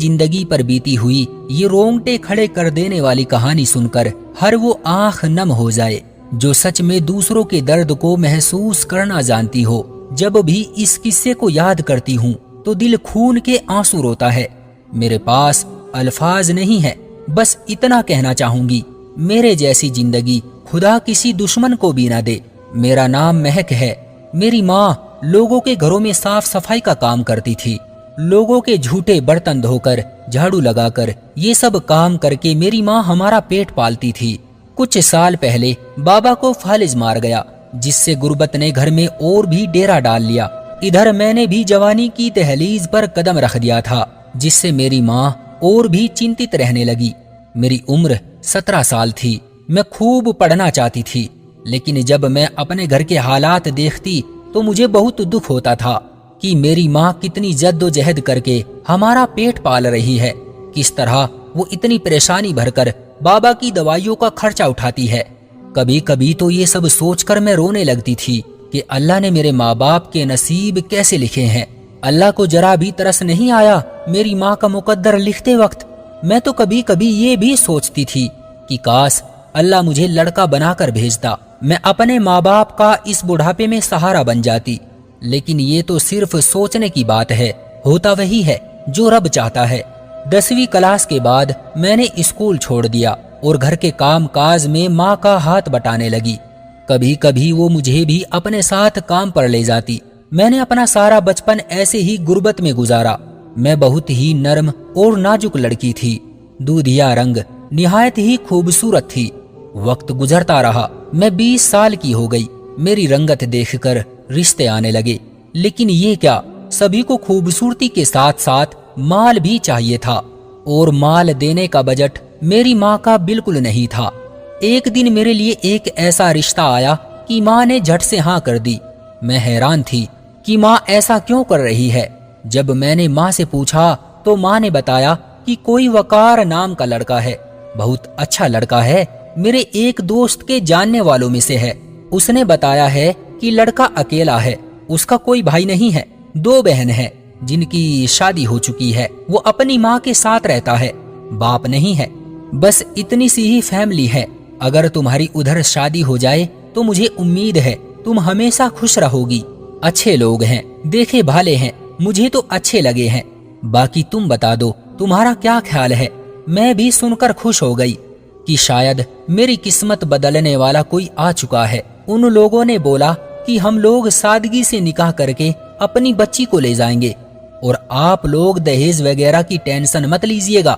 जिंदगी पर बीती हुई ये रोंगटे खड़े कर देने वाली कहानी सुनकर हर वो आंख नम हो जाए जो सच में दूसरों के दर्द को महसूस करना जानती हो। जब भी इस किस्से को याद करती हूँ तो दिल खून के आंसू रोता है। मेरे पास अल्फाज नहीं है, बस इतना कहना चाहूंगी, मेरे जैसी जिंदगी खुदा किसी दुश्मन को भी ना दे। मेरा नाम महक है। मेरी माँ लोगों के घरों में साफ सफाई का काम करती थी। लोगों के झूठे बर्तन धोकर, झाड़ू लगाकर, ये सब काम करके मेरी माँ हमारा पेट पालती थी। कुछ साल पहले बाबा को फालिज मार गया, जिससे गुर्बत ने घर में और भी डेरा डाल लिया। इधर मैंने भी जवानी की दहलीज पर कदम रख दिया था, जिससे मेरी माँ और भी चिंतित रहने लगी। मेरी उम्र 17 साल थी। मैं खूब पढ़ना चाहती थी, लेकिन जब मैं अपने घर के हालात देखती तो मुझे बहुत दुख होता था कि मेरी माँ कितनी जद्दोजहद करके हमारा पेट पाल रही है। किस तरह वो इतनी परेशानी भरकर बाबा की दवाइयों का खर्चा उठाती है। कभी कभी तो ये सब सोचकर मैं रोने लगती थी कि अल्लाह ने मेरे माँ बाप के नसीब कैसे लिखे हैं। अल्लाह को जरा भी तरस नहीं आया मेरी माँ का मुकद्दर लिखते वक्त। मैं तो कभी कभी ये भी सोचती थी कि काश अल्लाह मुझे लड़का बनाकर भेजता, मैं अपने माँ बाप का इस बुढ़ापे में सहारा बन जाती। लेकिन ये तो सिर्फ सोचने की बात है, होता वही है जो रब चाहता है। 10वीं क्लास के बाद मैंने स्कूल छोड़ दिया और घर के काम काज में माँ का हाथ बटाने लगी। कभी कभी वो मुझे भी अपने साथ काम पर ले जाती। मैंने अपना सारा बचपन ऐसे ही गुर्बत में गुजारा। मैं बहुत ही नर्म और नाजुक लड़की थी। दूधिया रंग, निहायत ही खूबसूरत थी। वक्त गुजरता रहा, मैं 20 साल की हो गई। मेरी रंगत देखकर रिश्ते आने लगे, लेकिन ये क्या, सभी को खूबसूरती के साथ साथ माल भी चाहिए था, और माल देने का बजट मेरी माँ का बिल्कुल नहीं था। एक दिन मेरे लिए एक ऐसा रिश्ता आया कि माँ ने झट से हाँ कर दी। मैं हैरान थी कि माँ ऐसा क्यों कर रही है। जब मैंने माँ से पूछा तो माँ ने बताया कि कोई वकार नाम का लड़का है, बहुत अच्छा लड़का है, मेरे एक दोस्त के जानने वालों में से है। उसने बताया है कि लड़का अकेला है, उसका कोई भाई नहीं है, 2 बहन है जिनकी शादी हो चुकी है। वो अपनी माँ के साथ रहता है, बाप नहीं है। बस इतनी सी ही फैमिली है। अगर तुम्हारी उधर शादी हो जाए तो मुझे उम्मीद है तुम हमेशा खुश रहोगी। अच्छे लोग हैं, देखे भाले हैं, मुझे तो अच्छे लगे हैं। बाकी तुम बता दो, तुम्हारा क्या ख्याल है। मैं भी सुनकर खुश हो गई कि शायद मेरी किस्मत बदलने वाला कोई आ चुका है। उन लोगों ने बोला कि हम लोग सादगी से निकाह करके अपनी बच्ची को ले जाएंगे और आप लोग दहेज वगैरह की टेंशन मत लीजिएगा।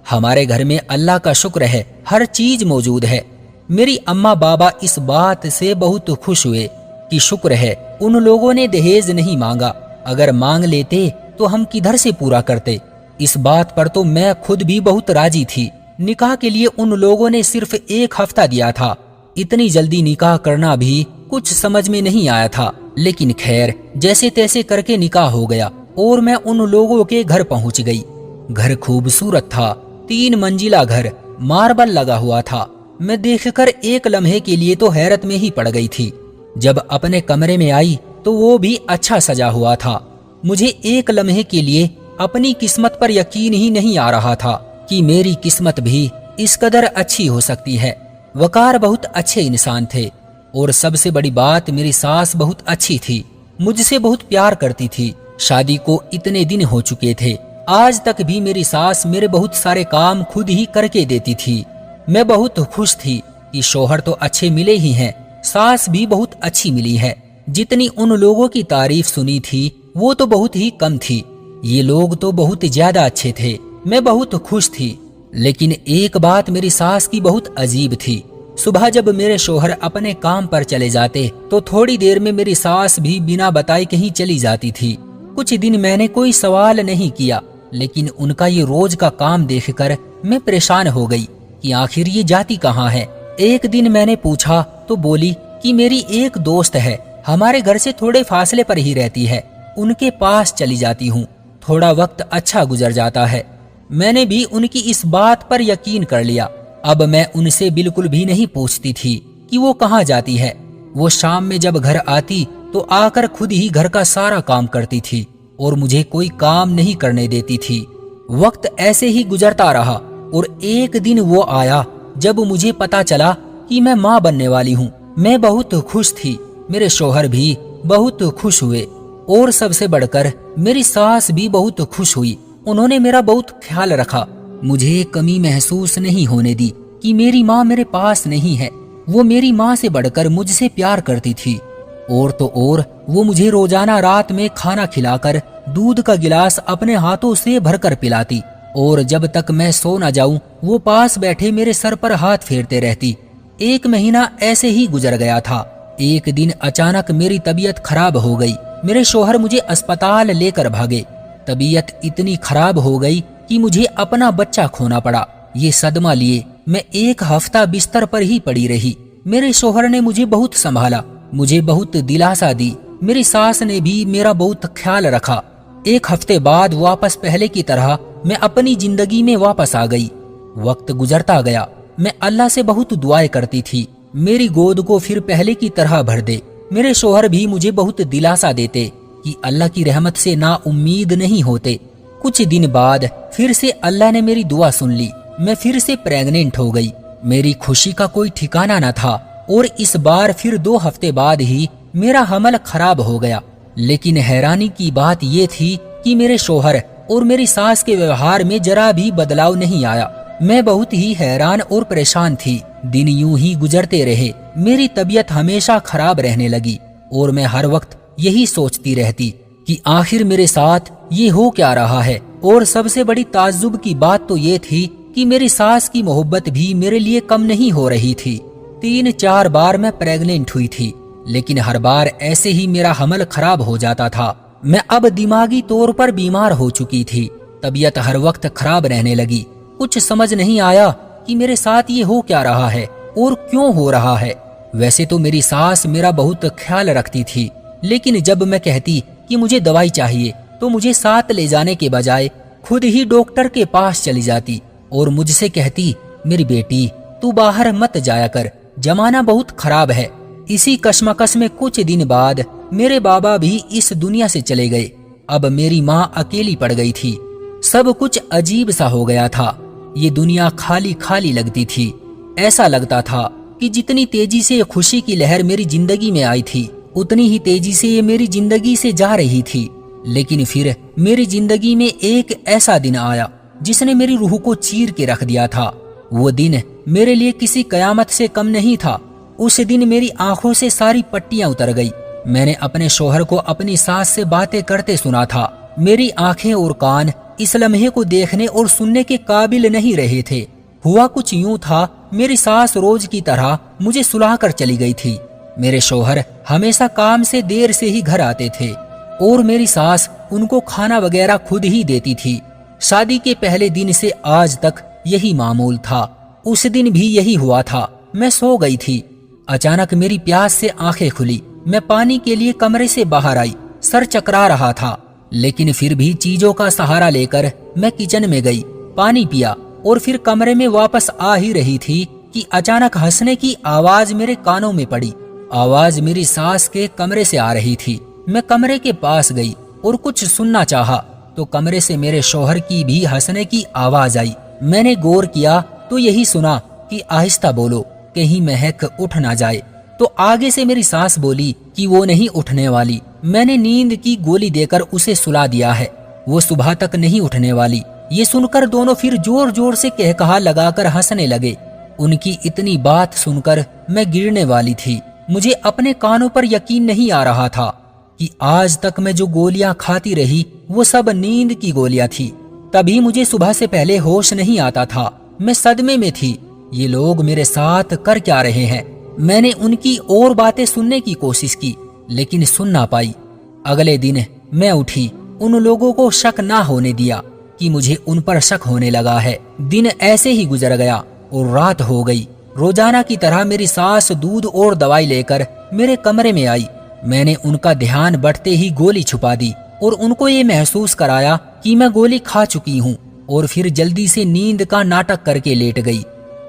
हमारे घर में अल्लाह का शुक्र है, हर चीज मौजूद है। मेरी अम्मा बाबा इस बात से बहुत खुश हुए कि शुक्र है उन लोगों ने दहेज नहीं मांगा, अगर मांग लेते तो हम किधर से पूरा करते। इस बात पर तो मैं खुद भी बहुत राजी थी। निकाह के लिए उन लोगों ने सिर्फ 1 हफ्ता दिया था। इतनी जल्दी निकाह करना भी कुछ समझ में नहीं आया था, लेकिन खैर जैसे तैसे करके निकाह हो गया और मैं उन लोगों के घर पहुंच गई। घर खूबसूरत था, 3 मंजिला घर, मार्बल लगा हुआ था। मैं देखकर एक लम्हे के लिए तो हैरत में ही पड़ गई थी। जब अपने कमरे में आई तो वो भी अच्छा सजा हुआ था। मुझे एक लम्हे के लिए अपनी किस्मत पर यकीन ही नहीं आ रहा था कि मेरी किस्मत भी इस कदर अच्छी हो सकती है। वकार बहुत अच्छे इंसान थे और सबसे बड़ी बात, मेरी सास बहुत अच्छी थी, मुझसे बहुत प्यार करती थी। शादी को इतने दिन हो चुके थे, आज तक भी मेरी सास मेरे बहुत सारे काम खुद ही करके देती थी। मैं बहुत खुश थी कि शौहर तो अच्छे मिले ही हैं, सास भी बहुत अच्छी मिली है। जितनी उन लोगों की तारीफ सुनी थी वो तो बहुत ही कम थी। ये लोग तो बहुत ज्यादा अच्छे थे। मैं बहुत खुश थी, लेकिन एक बात मेरी सास की बहुत अजीब थी। सुबह जब मेरे शौहर अपने काम पर चले जाते तो थोड़ी देर में मेरी सास भी बिना बताए कहीं चली जाती थी। कुछ दिन मैंने कोई सवाल नहीं किया, लेकिन उनका ये रोज का काम देखकर मैं परेशान हो गई कि आखिर ये जाती कहाँ है। एक दिन मैंने पूछा तो बोली कि मेरी एक दोस्त है, हमारे घर से थोड़े फासले पर ही रहती है, उनके पास चली जाती हूँ, थोड़ा वक्त अच्छा गुजर जाता है। मैंने भी उनकी इस बात पर यकीन कर लिया। अब मैं उनसे बिल्कुल भी नहीं पूछती थी कि वो कहाँ जाती है। वो शाम में जब घर आती तो आकर खुद ही घर का सारा काम करती थी और मुझे कोई काम नहीं करने देती थी। वक्त ऐसे ही गुजरता रहा और एक दिन वो आया जब मुझे पता चला कि मैं माँ बनने वाली हूँ। मैं बहुत खुश थी, मेरे शौहर भी बहुत खुश हुए और सबसे बढ़कर मेरी सास भी बहुत खुश हुई। उन्होंने मेरा बहुत ख्याल रखा, मुझे कमी महसूस नहीं होने दी कि मेरी माँ मेरे पास नहीं है। वो मेरी माँ से बढ़कर मुझसे प्यार करती थी और तो और वो मुझे रोजाना रात में खाना खिलाकर दूध का गिलास अपने हाथों से भरकर पिलाती और जब तक मैं सो न जाऊं वो पास बैठे मेरे सर पर हाथ फेरते रहती। 1 महीना ऐसे ही गुजर गया था। एक दिन अचानक मेरी तबीयत खराब हो गई। मेरे शौहर मुझे अस्पताल लेकर भागे। तबीयत इतनी खराब हो गई कि मुझे अपना बच्चा खोना पड़ा। ये सदमा लिए मैं 1 हफ्ता बिस्तर पर ही पड़ी रही। मेरे शौहर ने मुझे बहुत संभाला, मुझे बहुत दिलासा दी। मेरी सास ने भी मेरा बहुत ख्याल रखा। 1 हफ्ते बाद वापस पहले की तरह मैं अपनी जिंदगी में वापस आ गई। वक्त गुजरता गया। मैं अल्लाह से बहुत दुआएं करती थी, मेरी गोद को फिर पहले की तरह भर दे। मेरे शौहर भी मुझे बहुत दिलासा देते कि अल्लाह की रहमत से ना उम्मीद नहीं होते। कुछ दिन बाद फिर से अल्लाह ने मेरी दुआ सुन ली। मैं फिर से प्रेग्नेंट हो गई। मेरी खुशी का कोई ठिकाना न था और इस बार फिर 2 हफ्ते बाद ही मेरा हमल खराब हो गया। लेकिन हैरानी की बात ये थी कि मेरे शौहर और मेरी सास के व्यवहार में जरा भी बदलाव नहीं आया। मैं बहुत ही हैरान और परेशान थी। दिन यूं ही गुजरते रहे। मेरी तबीयत हमेशा खराब रहने लगी और मैं हर वक्त यही सोचती रहती कि आखिर मेरे साथ ये हो क्या रहा है। और सबसे बड़ी ताज्जुब की बात तो ये थी कि मेरी सास की मोहब्बत भी मेरे लिए कम नहीं हो रही थी। 3-4 बार मैं प्रेग्नेंट हुई थी, लेकिन हर बार ऐसे ही मेरा हमल खराब हो जाता था। मैं अब दिमागी तौर पर बीमार हो चुकी थी। तबीयत हर वक्त खराब रहने लगी। कुछ समझ नहीं आया कि मेरे साथ ये हो क्या रहा है और क्यों हो रहा है। वैसे तो मेरी सास मेरा बहुत ख्याल रखती थी, लेकिन जब मैं कहती कि मुझे दवाई चाहिए तो मुझे साथ ले जाने के बजाय खुद ही डॉक्टर के पास चली जाती और मुझसे कहती, मेरी बेटी तू बाहर मत जाया कर, जमाना बहुत खराब है। इसी कश्मकश में कुछ दिन बाद मेरे बाबा भी इस दुनिया से चले गए। अब मेरी माँ अकेली पड़ गई थी। सब कुछ अजीब सा हो गया था। ये दुनिया खाली खाली लगती थी। ऐसा लगता था कि जितनी तेजी से ये खुशी की लहर मेरी जिंदगी में आई थी, उतनी ही तेजी से ये मेरी जिंदगी से जा रही थी। लेकिन फिर मेरी जिंदगी में एक ऐसा दिन आया जिसने मेरी रूह को चीर के रख दिया था। वो दिन मेरे लिए किसी कयामत से कम नहीं था। उस दिन मेरी आंखों से सारी पट्टियां उतर गई। मैंने अपने शौहर को अपनी सास से बातें करते सुना था। मेरी आंखें और कान इस लम्हे को देखने और सुनने के काबिल नहीं रहे थे। हुआ कुछ यूं था, मेरी सास रोज की तरह मुझे सुला कर चली गई थी। मेरे शौहर हमेशा काम से देर से ही घर आते थे और मेरी सास उनको खाना वगैरह खुद ही देती थी। शादी के पहले दिन से आज तक यही मामूल था। उस दिन भी यही हुआ था। मैं सो गई थी। अचानक मेरी प्यास से आंखें खुली। मैं पानी के लिए कमरे से बाहर आई। सर चकरा रहा था, लेकिन फिर भी चीजों का सहारा लेकर मैं किचन में गई, पानी पिया और फिर कमरे में वापस आ ही रही थी कि अचानक हंसने की आवाज मेरे कानों में पड़ी। आवाज मेरी सास के कमरे से आ रही थी। मैं कमरे के पास गई और कुछ सुनना चाहा तो कमरे से मेरे शौहर की भी हंसने की आवाज आई। मैंने गौर किया तो यही सुना कि आहिस्ता बोलो, कहीं महक उठ ना जाए। तो आगे से मेरी सास बोली कि वो नहीं उठने वाली। मैंने नींद की गोली देकर उसे सुला दिया है, वो सुबह तक नहीं उठने वाली। ये सुनकर दोनों फिर जोर जोर से कहकहा लगाकर हंसने लगे। उनकी इतनी बात सुनकर मैं गिरने वाली थी। मुझे अपने कानों पर यकीन नहीं आ रहा था कि आज तक मैं जो गोलियां खाती रही वो सब नींद की गोलियां थी। तभी मुझे सुबह से पहले होश नहीं आता था। मैं सदमे में थी। ये लोग मेरे साथ कर क्या रहे हैं? मैंने उनकी और बातें सुनने की कोशिश की, लेकिन सुन ना पाई। अगले दिन मैं उठी, उन लोगों को शक ना होने दिया कि मुझे उन पर शक होने लगा है। दिन ऐसे ही गुजर गया और रात हो गई। रोजाना की तरह मेरी सास दूध और दवाई लेकर मेरे कमरे में आई। मैंने उनका ध्यान बढ़ते ही गोली छुपा दी और उनको ये महसूस कराया कि मैं गोली खा चुकी हूँ और फिर जल्दी से नींद का नाटक करके लेट गई।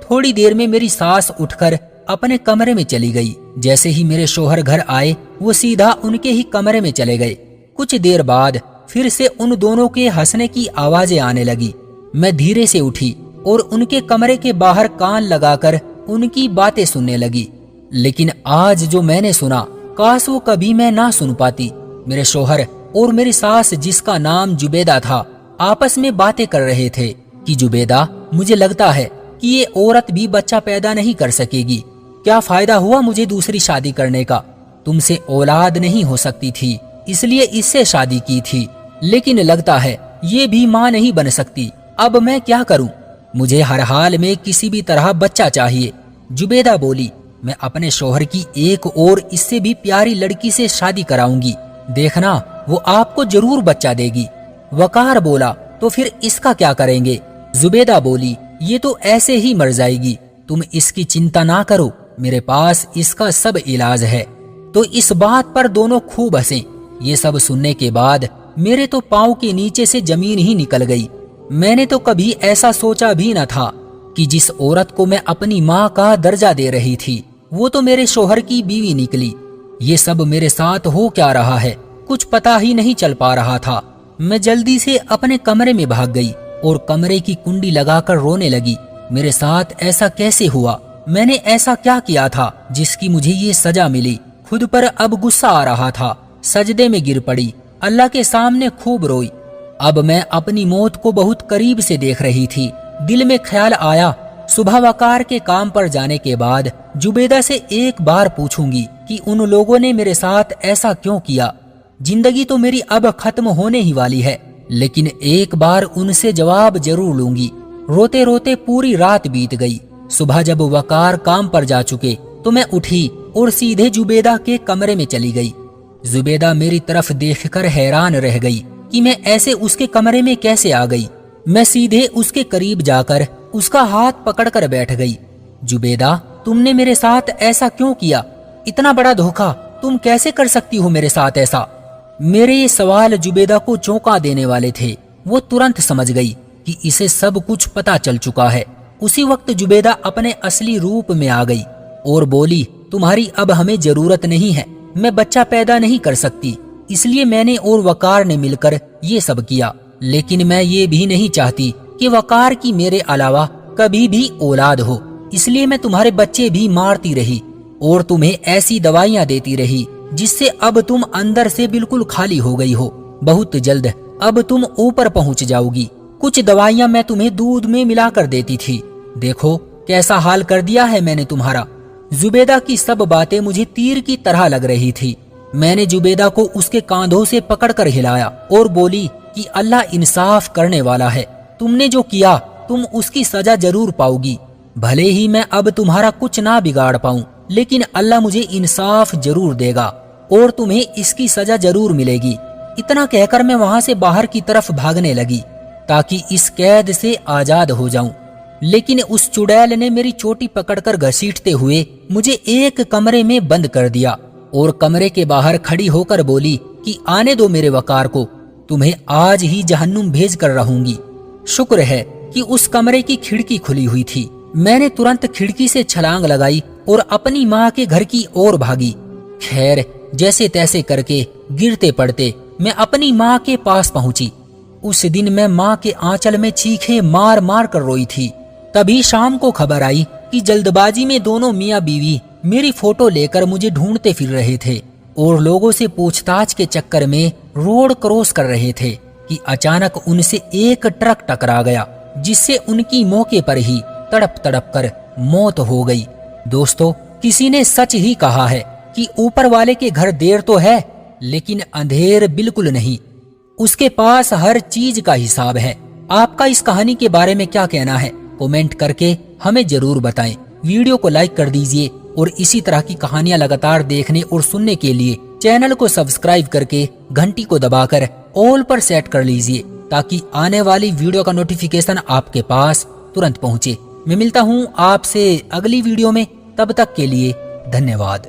थोड़ी देर में मेरी सास उठकर अपने कमरे में चली गई। जैसे ही मेरे शौहर घर आए वो सीधा उनके ही कमरे में चले गए। कुछ देर बाद پھر سے ان دونوں کے ہنسنے کی آوازیں آنے لگی۔ میں دھیرے سے اٹھی اور ان کے کمرے کے باہر کان لگا کر ان کی باتیں سننے لگی، لیکن آج جو میں نے سنا کاش وہ کبھی میں نہ سن پاتی۔ میرے شوہر اور میری ساس، جس کا نام زبیدہ تھا، آپس میں باتیں کر رہے تھے کہ زبیدہ، مجھے لگتا ہے کہ یہ عورت بھی بچہ پیدا نہیں کر سکے گی۔ کیا فائدہ ہوا مجھے دوسری شادی کرنے کا؟ تم سے اولاد نہیں ہو سکتی تھی، اس لیے اس سے شادی کی تھی، لیکن لگتا ہے یہ بھی ماں نہیں بن سکتی۔ اب میں کیا کروں؟ مجھے ہر حال میں کسی بھی طرح بچہ چاہیے۔ زبیدہ بولی، میں اپنے شوہر کی ایک اور اس سے بھی پیاری لڑکی سے شادی کراؤں گی، دیکھنا وہ آپ کو ضرور بچہ دے گی۔ وقار بولا، تو پھر اس کا کیا کریں گے؟ زبیدہ بولی، یہ تو ایسے ہی مر جائے گی، تم اس کی چنتا نہ کرو، میرے پاس اس کا سب علاج ہے۔ تو اس بات پر دونوں خوب ہنسے۔ یہ سب سننے کے بعد میرے تو پاؤں کے نیچے سے زمین ہی نکل گئی۔ میں نے تو کبھی ایسا سوچا بھی نہ تھا کہ جس عورت کو میں اپنی ماں کا درجہ دے رہی تھی، وہ تو میرے شوہر کی بیوی نکلی۔ یہ سب میرے ساتھ ہو کیا رہا ہے، کچھ پتا ہی نہیں چل پا رہا تھا۔ میں جلدی سے اپنے کمرے میں بھاگ گئی اور کمرے کی کنڈی لگا کر رونے لگی۔ میرے ساتھ ایسا کیسے ہوا؟ میں نے ایسا کیا کیا تھا جس کی مجھے یہ سزا ملی؟ خود پر اب غصہ آ رہا تھا۔ سجدے میں گر پڑی، اللہ کے سامنے خوب روئی۔ اب میں اپنی موت کو بہت قریب سے دیکھ رہی تھی۔ دل میں خیال آیا، صبح وقار کے کام پر جانے کے بعد زبیدہ سے ایک بار پوچھوں گی کہ ان لوگوں نے میرے ساتھ ایسا کیوں کیا۔ زندگی تو میری اب ختم ہونے ہی والی ہے، لیکن ایک بار ان سے جواب ضرور لوں گی۔ روتے روتے پوری رات بیت گئی۔ صبح جب وقار کام پر جا چکے تو میں اٹھی اور سیدھے زبیدہ کے کمرے میں چلی گئی۔ زبیدہ میری طرف دیکھ کر حیران رہ گئی کہ میں ایسے اس کے کمرے میں کیسے آ گئی۔ میں سیدھے اس کے قریب جا کر اس کا ہاتھ پکڑ کر بیٹھ گئی۔ زبیدہ، تم نے میرے ساتھ ایسا کیوں کیا؟ اتنا بڑا دھوکا تم کیسے کر سکتی ہو میرے ساتھ ایسا؟ میرے یہ سوال زبیدہ کو چونکا دینے والے تھے۔ وہ ترنت سمجھ گئی کہ اسے سب کچھ پتا چل چکا ہے۔ اسی وقت زبیدہ اپنے اصلی روپ میں آ گئی اور بولی، تمہاری اب ہمیں ضرورت نہیں ہے، میں بچہ پیدا نہیں کر سکتی، اس لیے میں نے اور وقار نے مل کر یہ سب کیا، لیکن میں یہ بھی نہیں چاہتی کہ وقار کی میرے علاوہ کبھی بھی اولاد ہو، اس لیے میں تمہارے بچے بھی مارتی رہی اور تمہیں ایسی دوائیاں دیتی رہی جس سے اب تم اندر سے بالکل خالی ہو گئی ہو۔ بہت جلد اب تم اوپر پہنچ جاؤ گی۔ کچھ دوائیاں میں تمہیں دودھ میں ملا کر دیتی تھی، دیکھو کیسا حال کر دیا ہے میں نے تمہارا۔ زبیدہ کی سب باتیں مجھے تیر کی طرح لگ رہی تھی۔ میں نے زبیدہ کو اس کے کاندھوں سے پکڑ کر ہلایا اور بولی کہ اللہ انصاف کرنے والا ہے، تم نے جو کیا تم اس کی سزا ضرور پاؤ گی۔ بھلے ہی میں اب تمہارا کچھ نہ بگاڑ پاؤں، لیکن اللہ مجھے انصاف ضرور دے گا اور تمہیں اس کی سزا ضرور ملے گی۔ اتنا کہہ کر میں وہاں سے باہر کی طرف بھاگنے لگی تاکہ اس قید سے آزاد ہو جاؤں، لیکن اس چڑیل نے میری چوٹی پکڑ کر گھسیٹتے ہوئے مجھے ایک کمرے میں بند کر دیا اور کمرے کے باہر کھڑی ہو کر بولی کہ آنے دو میرے وقار کو، تمہیں آج ہی جہنم بھیج کر رہوں گی۔ شکر ہے کہ اس کمرے کی کھڑکی کھلی ہوئی تھی۔ میں نے ترنت کھڑکی سے چھلانگ لگائی اور اپنی ماں کے گھر کی اور بھاگی۔ خیر، جیسے تیسے کر کے گرتے پڑتے میں اپنی ماں کے پاس پہنچی۔ اس دن میں ماں کے آنچل میں چیخیں مار مار کر روئی تھی۔ تبھی شام کو خبر آئی کہ جلد بازی میں دونوں میاں بیوی میری فوٹو لے کر مجھے ڈھونڈتے پھر رہے تھے اور لوگوں سے پوچھ تاچھ کے چکر میں روڈ کراس کر رہے تھے کہ اچانک ان سے ایک ٹرک ٹکرا گیا، جس سے ان کی موقع پر ہی تڑپ تڑپ کر موت ہو گئی۔ دوستو، کسی نے سچ ہی کہا ہے کہ اوپر والے کے گھر دیر تو ہے لیکن اندھیر بالکل نہیں، اس کے پاس ہر چیز کا حساب ہے۔ آپ کا اس کہانی کے بارے میں کیا کہنا ہے؟ کومنٹ کر کے ہمیں ضرور بتائیں۔ ویڈیو کو لائک کر دیجئے اور اسی طرح کی کہانیاں لگاتار دیکھنے اور سننے کے لیے چینل کو سبسکرائب کر کے گھنٹی کو دبا کر آل پر سیٹ کر لیجئے تاکہ آنے والی ویڈیو کا نوٹیفیکیشن آپ کے پاس ترنت پہنچے۔ میں ملتا ہوں آپ سے اگلی ویڈیو میں، تب تک کے لیے دھنیہ واد۔